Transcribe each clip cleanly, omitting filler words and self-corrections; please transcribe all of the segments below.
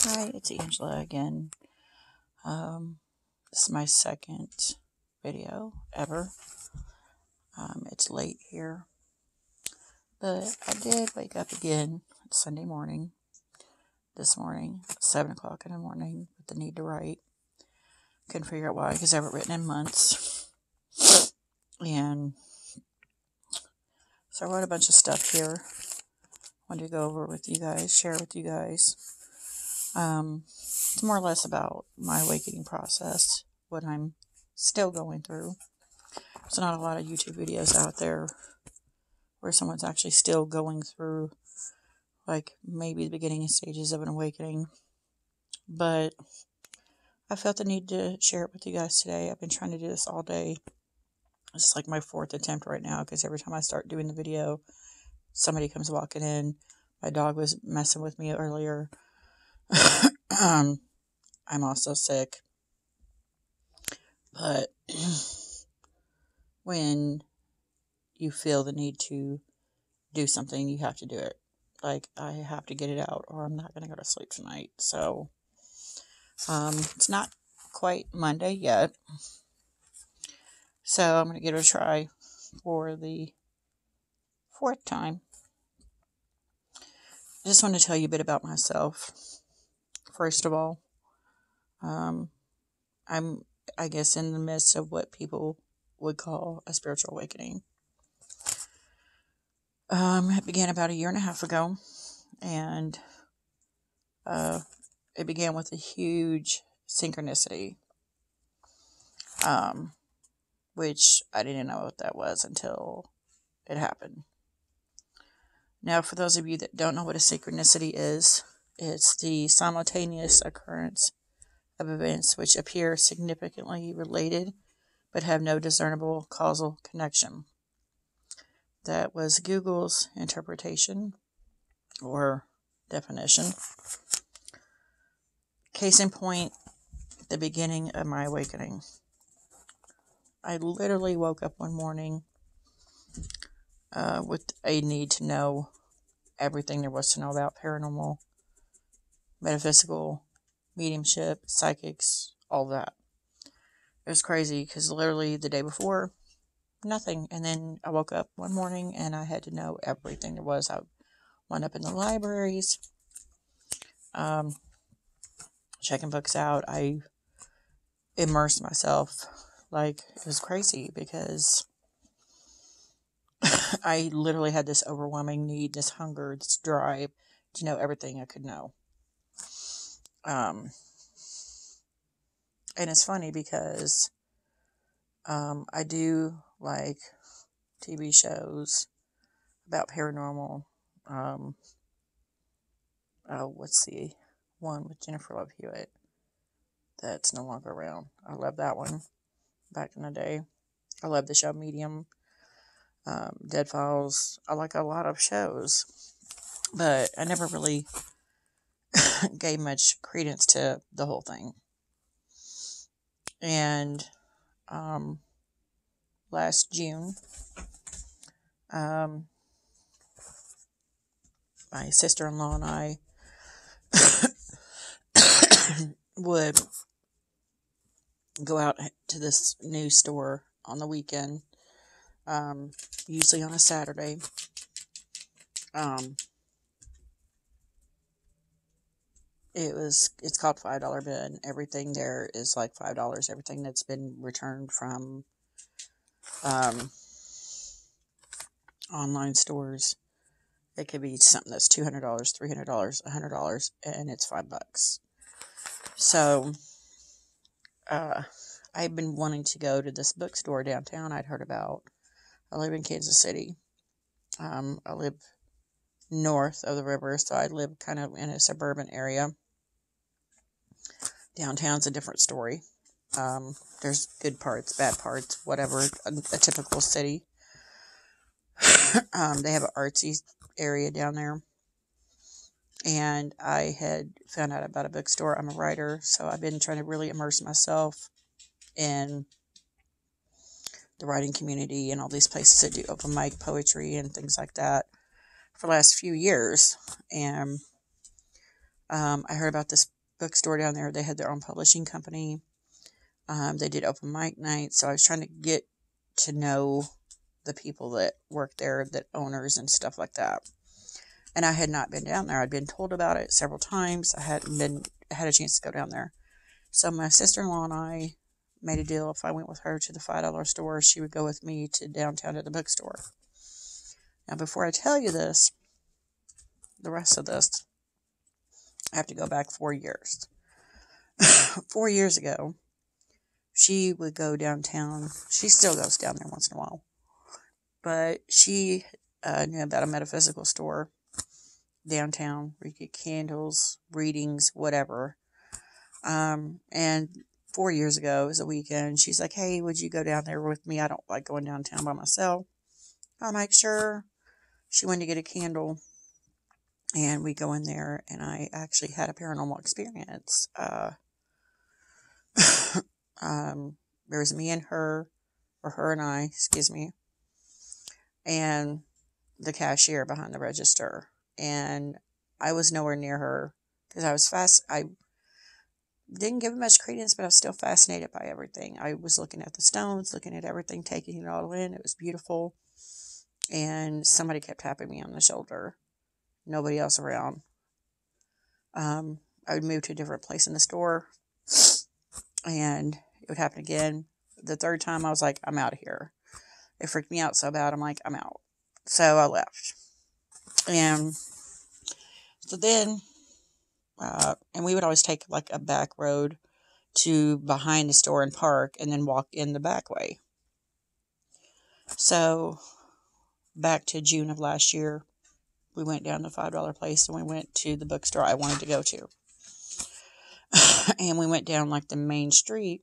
Hi, it's Angela again. This is my second video ever. It's late here, but I did wake up again Sunday morning, this morning, 7 o'clock in the morning, with the need to write. Couldn't figure out why, because I haven't written in months. And so I wrote a bunch of stuff here. Wanted to go over with you guys, share with you guys. It's more or less about my awakening process, what I'm still going through. There's not a lot of YouTube videos out there where someone's actually still going through, like, maybe the beginning stages of an awakening. But I felt the need to share it with you guys today. I've been trying to do this all day. It's like my fourth attempt right now, because every time I start doing the video, somebody comes walking in. My dog was messing with me earlier. I'm also sick. But when you feel the need to do something, you have to do it. Like, I have to get it out, or I'm not going to go to sleep tonight. So, it's not quite Monday yet. So, I'm going to give it a try for the fourth time. I just want to tell you a bit about myself. First of all, I'm, I guess, in the midst of what people would call a spiritual awakening. It began about 1.5 years ago, and it began with a huge synchronicity, which I didn't know what that was until it happened. Now, for those of you that don't know what a synchronicity is, it's the simultaneous occurrence of events which appear significantly related but have no discernible causal connection. That was Google's interpretation or definition. Case in point, the beginning of my awakening. I literally woke up one morning with a need to know everything there was to know about paranormal, metaphysical, mediumship, psychics, all that. It was crazy, because literally the day before, nothing. And then I woke up one morning and I had to know everything there was. I went up in the libraries, checking books out. I immersed myself. Like, it was crazy, because I literally had this overwhelming need, this hunger, this drive to know everything I could know. And it's funny, because I do like TV shows about paranormal. What's the one with Jennifer Love Hewitt that's no longer around? I love that one back in the day. I love the show Medium, Dead Files. I like a lot of shows, but I never really gave much credence to the whole thing. And last June, my sister-in-law and I would go out to this new store on the weekend, usually on a Saturday. It's called $5 bin. Everything there is like $5. Everything that's been returned from online stores, it could be something that's $200, $300, $100, and it's $5. So, I've been wanting to go to this bookstore downtown I'd heard about. I live in Kansas City. I live north of the river, so I live kind of in a suburban area. Downtown's a different story. There's good parts, bad parts, whatever, a typical city. They have an artsy area down there. And I had found out about a bookstore. I'm a writer, so I've been trying to really immerse myself in the writing community and all these places that do open mic poetry and things like that for the last few years. And I heard about this bookstore down there. They had their own publishing company. They did open mic nights. So I was trying to get to know the people that work there, that owners and stuff like that. And I had not been down there. I'd been told about it several times. I hadn't had a chance to go down there. So my sister-in-law and I made a deal. If I went with her to the $5 store, she would go with me to downtown to the bookstore. Now, before I tell you this, the rest of this, I have to go back 4 years. 4 years ago, she would go downtown. She still goes down there once in a while. But she knew about a metaphysical store downtown where you get candles, readings, whatever. And 4 years ago, it was a weekend. She's like, hey, would you go down there with me? I don't like going downtown by myself. I'm like, sure. She went to get a candle. And we go in there, and I actually had a paranormal experience. There was me and her, or her and I, excuse me, and the cashier behind the register. And I was nowhere near her because I was fast. I didn't give it much credence, but I was still fascinated by everything. I was looking at the stones, looking at everything, taking it all in. It was beautiful. And somebody kept tapping me on the shoulder. Nobody else around. I would move to a different place in the store, and it would happen again. The third time, I was like, I'm out of here. It freaked me out so bad, I'm like, I'm out. So I left. And so then, and we would always take like a back road to behind the store and park, and then walk in the back way. So back to June of last year, we went down to the $5 place, and we went to the bookstore I wanted to go to. And we went down like the main street,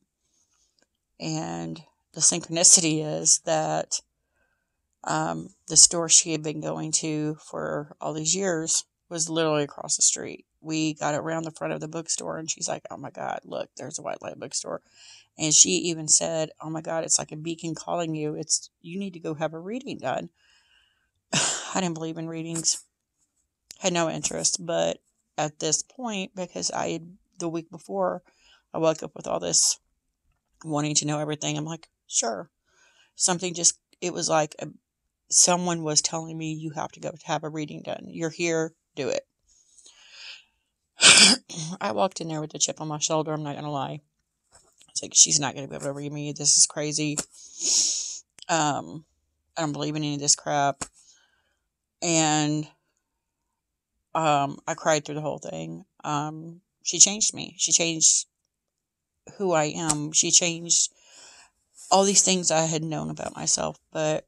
and the synchronicity is that the store she had been going to for all these years was literally across the street. We got around the front of the bookstore, and she's like, oh my God, look, there's a White Light bookstore. And she even said, oh my God, it's like a beacon calling you. You need to go have a reading done. I didn't believe in readings. Had no interest, but at this point, because the week before, I woke up with all this wanting to know everything. I'm like, sure. It was like someone was telling me, you have to go have a reading done. You're here, do it. I walked in there with a chip on my shoulder, I'm not going to lie. It's like, she's not going to be able to read me. This is crazy. I don't believe in any of this crap. And I cried through the whole thing. She changed me. She changed who I am. She changed all these things I had known about myself, but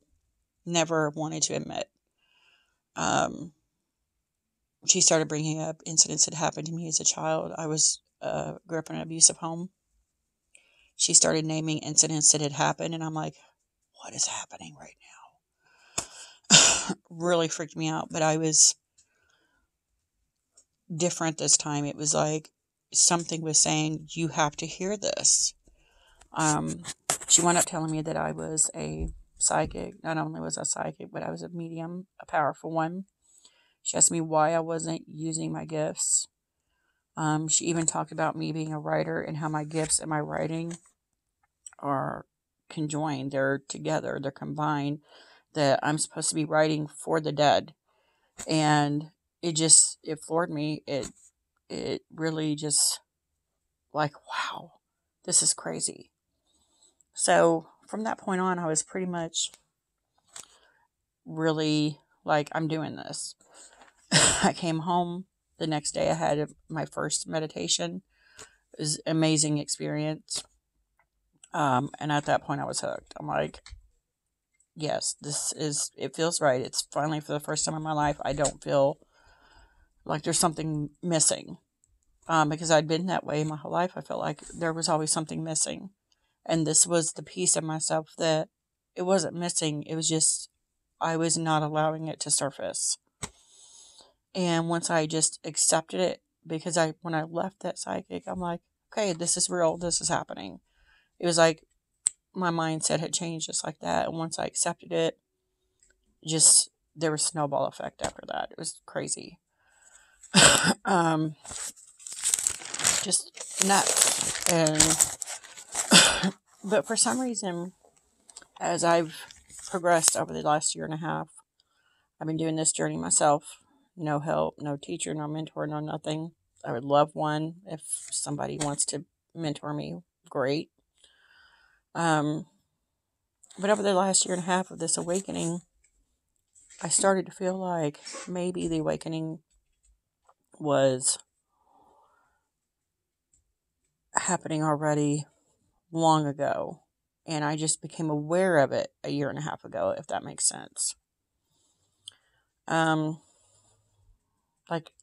never wanted to admit. She started bringing up incidents that happened to me as a child. I grew up in an abusive home. She started naming incidents that had happened, and I'm like, what is happening right now? Really freaked me out, but I was different this time. It was like something was saying, you have to hear this. She wound up telling me that I was a psychic. Not only was I psychic, but I was a medium, a powerful one. She asked me why I wasn't using my gifts. She even talked about me being a writer and how my gifts and my writing are conjoined. They're together. They're combined. That I'm supposed to be writing for the dead. And it floored me. It really just like, wow, this is crazy. So from that point on, I was pretty much really like, I'm doing this. I came home the next day. I had my first meditation. It was an amazing experience. And at that point I was hooked. I'm like, yes, it feels right. It's finally, for the first time in my life, I don't feel like there's something missing. Because I'd been that way my whole life. I felt like there was always something missing. And this was the piece of myself that it wasn't missing. It was just, I was not allowing it to surface. And once I just accepted it, because when I left that psychic, I'm like, okay, this is real. This is happening. It was like my mindset had changed just like that. And once I accepted it, there was a snowball effect after that. It was crazy. To just nuts. But for some reason, as I've progressed over the last year and a half, I've been doing this journey myself. No help, no teacher, no mentor, no nothing. I would love one. If somebody wants to mentor me, great. But over the last year and a half of this awakening, I started to feel like maybe the awakening was happening already long ago. And I just became aware of it a year and a half ago, if that makes sense. Like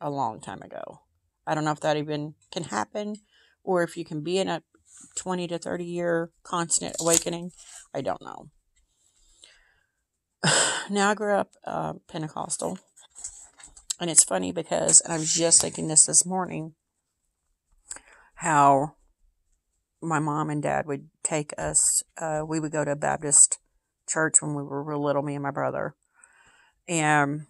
a long time ago. I don't know if that even can happen, or if you can be in a 20 to 30 year constant awakening. I don't know. Now, I grew up Pentecostal, and it's funny because, and I was just thinking this morning, how my mom and dad would take us, we would go to a Baptist church when we were real little, me and my brother, and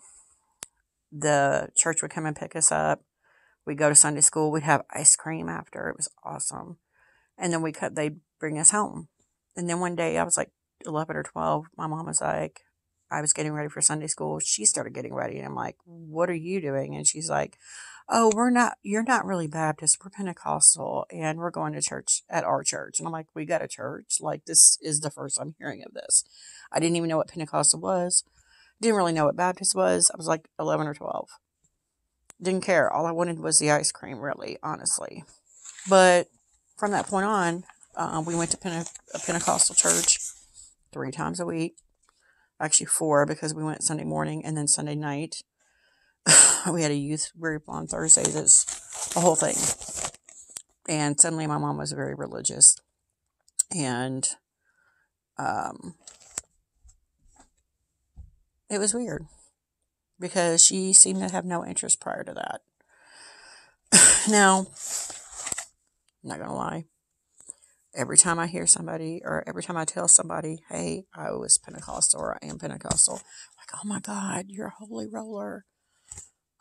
the church would come and pick us up. We'd go to Sunday school. We'd have ice cream after. It was awesome. And then they'd bring us home. And then one day, I was like 11 or 12. My mom was like, I was getting ready for Sunday school. She started getting ready. And I'm like, what are you doing? And she's like, oh, you're not really Baptist. We're Pentecostal. And we're going to church at our church. And I'm like, we got a church? Like, this is the first I'm hearing of this. I didn't even know what Pentecostal was. Didn't really know what Baptist was. I was like 11 or 12. Didn't care. All I wanted was the ice cream, really, honestly. But from that point on, we went to a Pentecostal church 3 times a week. Actually 4, because we went Sunday morning and then Sunday night. We had a youth group on Thursdays. It's a whole thing. And suddenly my mom was very religious. And it was weird, because she seemed to have no interest prior to that. Now, I'm not going to lie. Every time I hear somebody, or every time I tell somebody, hey, I was Pentecostal, or I am Pentecostal, like, oh my God, you're a holy roller.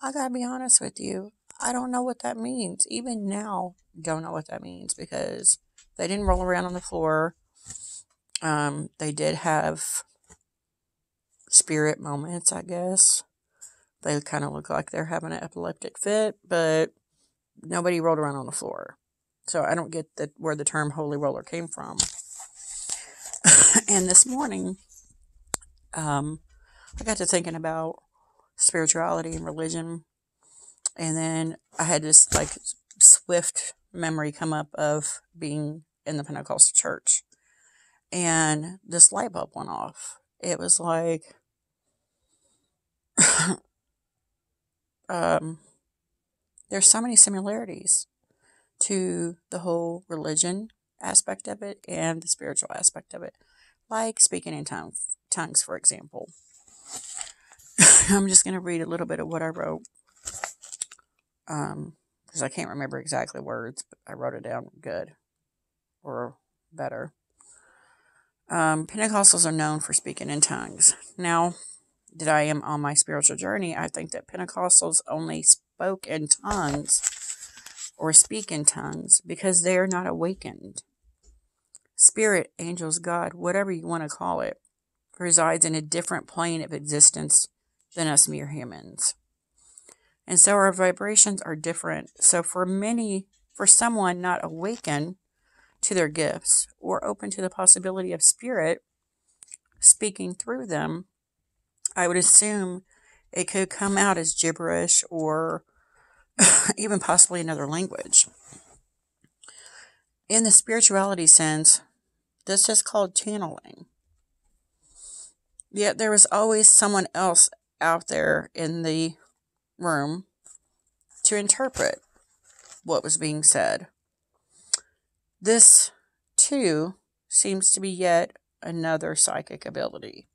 I got to be honest with you. I don't know what that means. Even now, don't know what that means, because they didn't roll around on the floor. They did have spirit moments, I guess. They kind of look like they're having an epileptic fit, but nobody rolled around on the floor. So I don't get where the term holy roller came from. And this morning, I got to thinking about spirituality and religion. And then I had this like swift memory come up of being in the Pentecostal church. And this light bulb went off. It was like, there's so many similarities to the whole religion aspect of it and the spiritual aspect of it. Like speaking in tongues, for example. I'm just going to read a little bit of what I wrote. Because I can't remember exactly words, but I wrote it down good. Or better. Pentecostals are known for speaking in tongues. Now that I am on my spiritual journey, I think that Pentecostals only spoke in tongues or speak in tongues because they are not awakened. Spirit, angels, God, whatever you want to call it, resides in a different plane of existence than us mere humans. And so our vibrations are different. So for someone not awakened to their gifts or open to the possibility of spirit speaking through them, I would assume it could come out as gibberish or even possibly another language. In the spirituality sense, this is called channeling. Yet there was always someone else out there in the room to interpret what was being said. This, too, seems to be yet another psychic ability.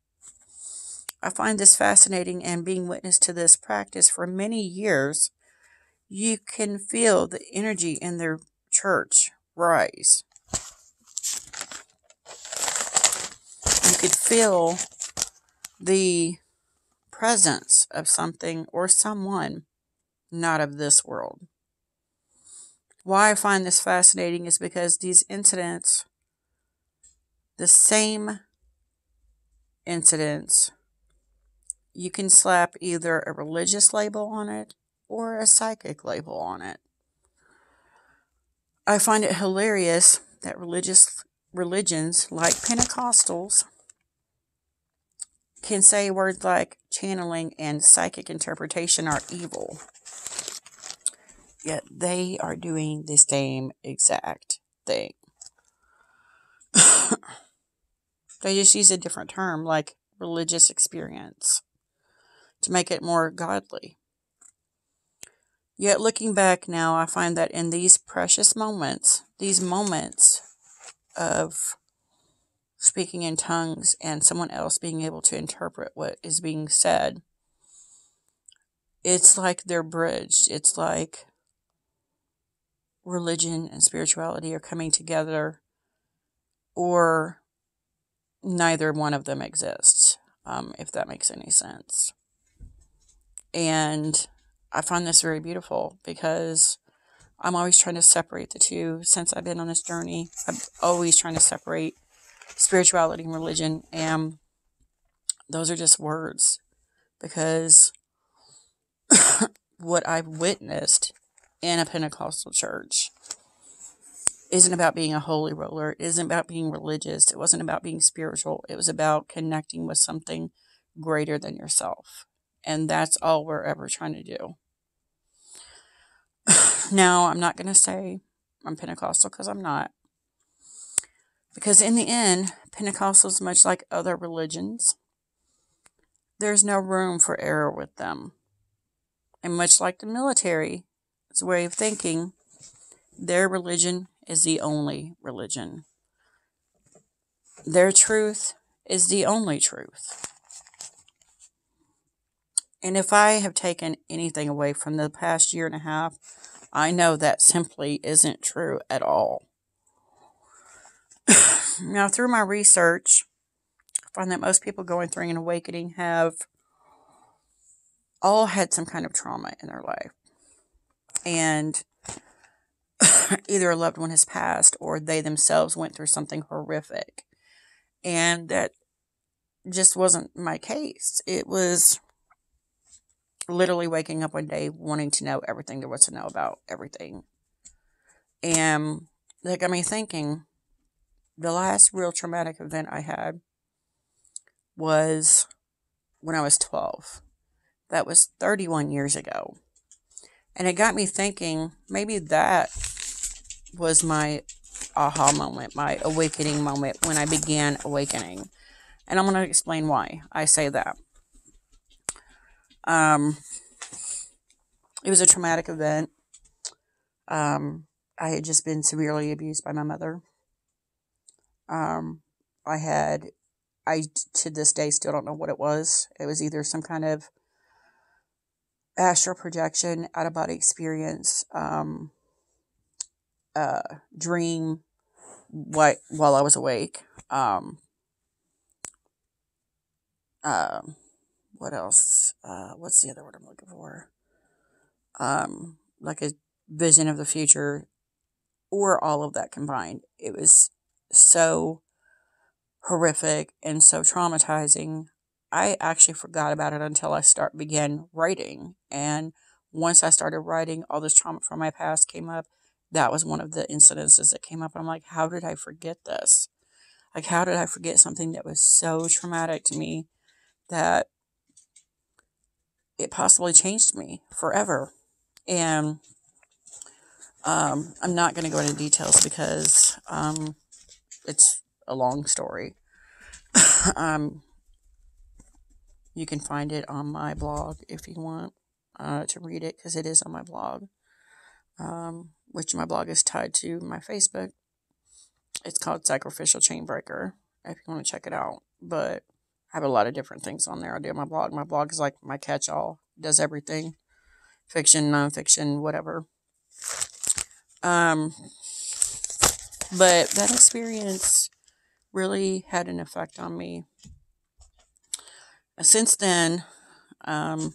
I find this fascinating, and being witness to this practice for many years, you can feel the energy in their church rise. You could feel the presence of something or someone not of this world. why I find this fascinating is because these incidents, the same incidents, you can slap either a religious label on it or a psychic label on it. I find it hilarious that religions like Pentecostals can say words like channeling and psychic interpretation are evil. Yet they are doing the same exact thing. They just use a different term like religious experience to make it more godly. Yet looking back now, I find that in these precious moments, these moments of speaking in tongues and someone else being able to interpret what is being said, it's like they're bridged. It's like religion and spirituality are coming together, or neither one of them exists, if that makes any sense. And I find this very beautiful because I'm always trying to separate the two. Since I've been on this journey, I'm always trying to separate spirituality and religion, and those are just words, because what I've witnessed in a Pentecostal church isn't about being a holy roller. It isn't about being religious. It wasn't about being spiritual. It was about connecting with something greater than yourself. And that's all we're ever trying to do. Now, I'm not going to say I'm Pentecostal, because I'm not. Because in the end, Pentecostals, much like other religions, there's no room for error with them. And much like the military, it's a way of thinking, their religion is the only religion. Their truth is the only truth. And if I have taken anything away from the past year and a half, I know that simply isn't true at all. Now, through my research, I find that most people going through an awakening have all had some kind of trauma in their life. And either a loved one has passed or they themselves went through something horrific. And that just wasn't my case. It was literally waking up one day wanting to know everything there was to know about everything. And that got me thinking, the last real traumatic event I had was when I was 12. That was 31 years ago. And it got me thinking, maybe that was my aha moment, my awakening moment, when I began awakening. And I'm going to explain why I say that. It was a traumatic event. I had just been severely abused by my mother. I to this day still don't know what it was. It was either some kind of astral projection, out-of-body experience, dream while I was awake. What else? What's the other word I'm looking for? Like a vision of the future, or all of that combined. It was so horrific and so traumatizing. I actually forgot about it until I began writing. And once I started writing, all this trauma from my past came up. That was one of the incidences that came up. I'm like, how did I forget this? Like, how did I forget something that was so traumatic to me that it possibly changed me forever? And I'm not going to go into details because it's a long story. You can find it on my blog if you want to read it, because it is on my blog, which my blog is tied to my Facebook. It's called Sacrificial Chainbreaker, if you want to check it out. But I have a lot of different things on there I do on my blog. My blog is like my catch-all. It does everything. Fiction, nonfiction, whatever. But that experience really had an effect on me. Since then, I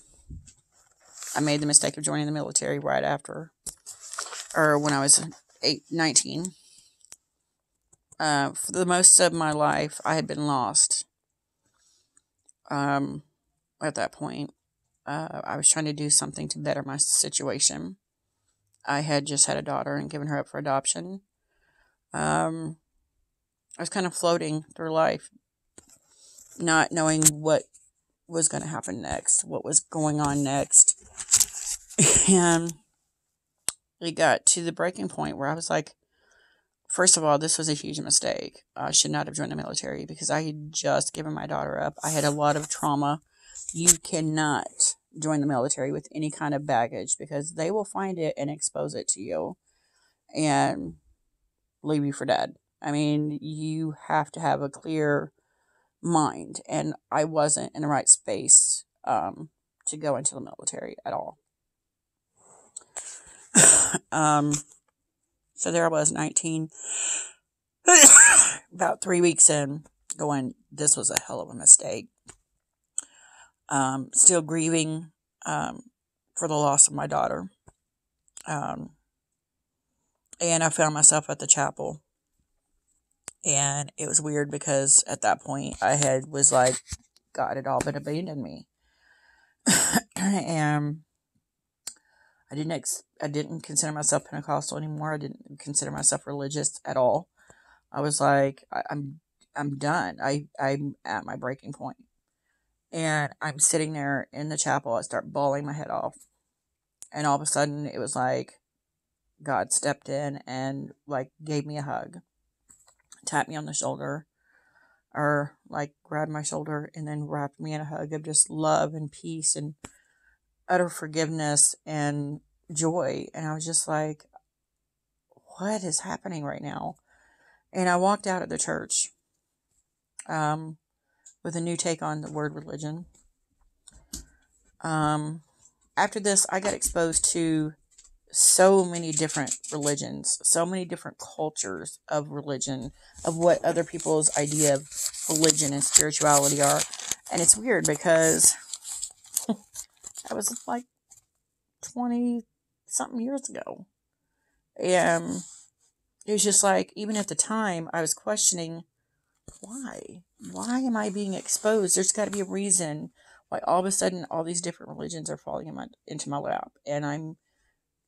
made the mistake of joining the military right after. or when I was 19. For the most of my life, I had been lost. At that point, I was trying to do something to better my situation. I had just had a daughter and given her up for adoption. I was kind of floating through life, not knowing what was going to happen next, what was going on next. And it got to the breaking point where I was like, first of all, this was a huge mistake. I should not have joined the military because I had just given my daughter up. I had a lot of trauma. You cannot join the military with any kind of baggage because they will find it and expose it to you and leave you for dead. I mean, you have to have a clear mind, and I wasn't in the right space to go into the military at all. So there I was, 19, about 3 weeks in, going, this was a hell of a mistake. Still grieving for the loss of my daughter. And I found myself at the chapel. And it was weird because at that point was like, God had all but abandoned me. And I didn't consider myself Pentecostal anymore. I didn't consider myself religious at all. I was like, I'm done. I'm at my breaking point. And I'm sitting there in the chapel. I start bawling my head off. And all of a sudden, it was like God stepped in and like gave me a hug, tapped me on the shoulder, or like grabbed my shoulder and then wrapped me in a hug of just love and peace and utter forgiveness and joy. And I was just like, what is happening right now? And I walked out of the church with a new take on the word religion. After this, I got exposed to so many different religions, so many different cultures of religion, of what other people's idea of religion and spirituality are. And it's weird because that was like 20 something years ago. And it was just like, even at the time, I was questioning, why? Why am I being exposed? There's got to be a reason why all of a sudden all these different religions are falling into my lap. And I'm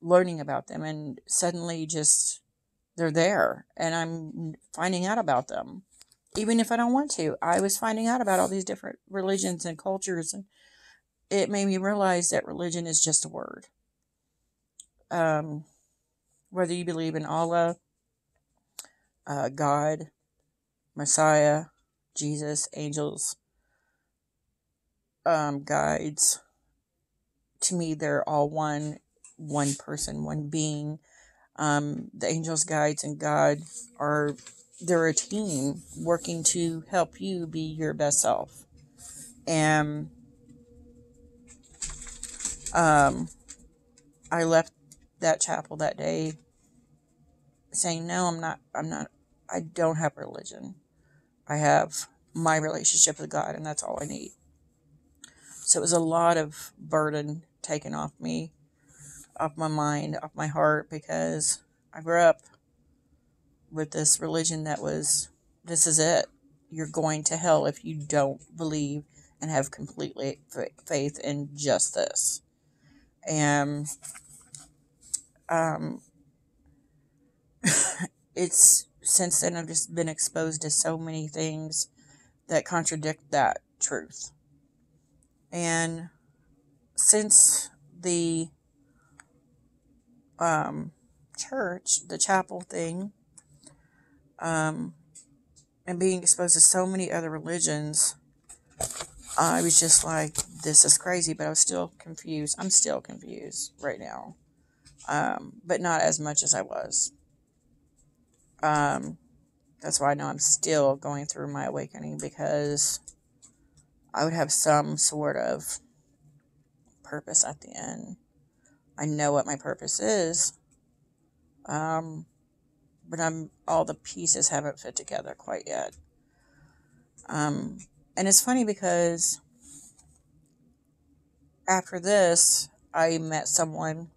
learning about them. And suddenly just, they're there. And I'm finding out about them. Even if I don't want to. I was finding out about all these different religions and cultures. And it made me realize that religion is just a word. Whether you believe in Allah, God, Messiah, Jesus, angels, guides, to me, they're all one person, one being. The angels, guides, and God they're a team working to help you be your best self. And I left that chapel that day saying, no, I don't have religion. I have my relationship with God, and that's all I need. So it was a lot of burden taken off me, off my mind, off my heart, because I grew up with this religion that was, this is it. You're going to hell if you don't believe and have complete faith in just this. And it's, since then I've just been exposed to so many things that contradict that truth. And since the church, the chapel thing, and being exposed to so many other religions, I was just like, this is crazy, but I was still confused. I'm still confused right now, but not as much as I was. That's why I know I'm still going through my awakening, because I would have some sort of purpose at the end. I know what my purpose is, but all the pieces haven't fit together quite yet. And it's funny because after this, I met someone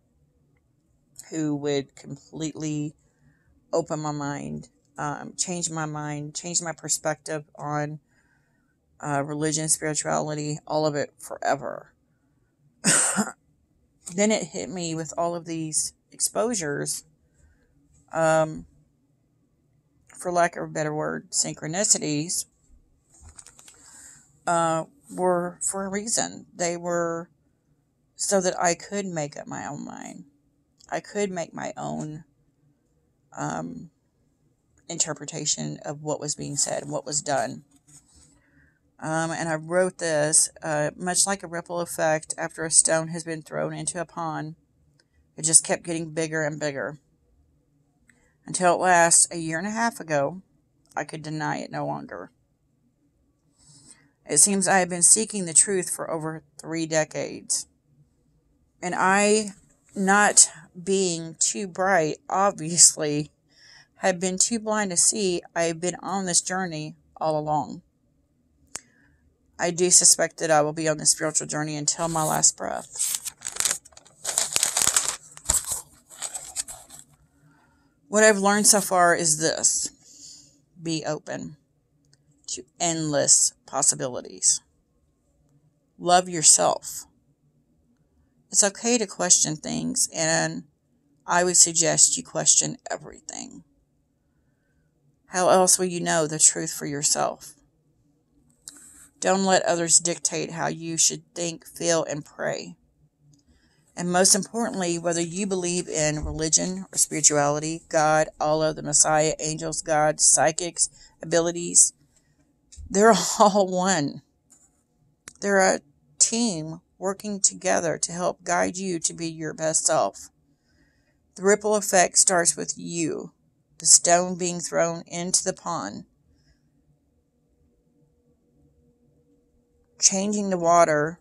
who would completely open my mind, change my mind, change my perspective on religion, spirituality, all of it forever. Then it hit me with all of these exposures, for lack of a better word, synchronicities, were for a reason. They were so that I could make up my own mind. I could make my own interpretation of what was being said and what was done. And I wrote this, much like a ripple effect after a stone has been thrown into a pond. It just kept getting bigger and bigger. Until at last, a year and a half ago, I could deny it no longer. It seems I have been seeking the truth for over 3 decades. And I, not being too bright, obviously, had been too blind to see I have been on this journey all along. I do suspect that I will be on this spiritual journey until my last breath. What I've learned so far is this: be open to endless possibilities. Love yourself. It's okay to question things, and I would suggest you question everything. How else will you know the truth for yourself? Don't let others dictate how you should think, feel, and pray. And most importantly, whether you believe in religion or spirituality, God, Allah, the Messiah, angels, gods, psychics, abilities, they're all one. They're a team working together to help guide you to be your best self. The ripple effect starts with you, the stone being thrown into the pond, changing the water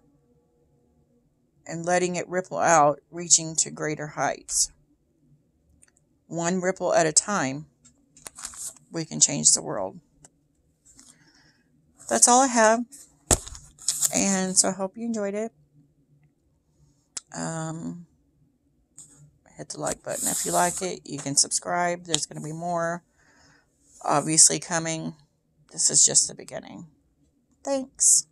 and letting it ripple out, reaching to greater heights. One ripple at a time, we can change the world. That's all I have. And so I hope you enjoyed it. Hit the like button if you like it. You can subscribe. There's going to be more obviously coming. This is just the beginning. Thanks.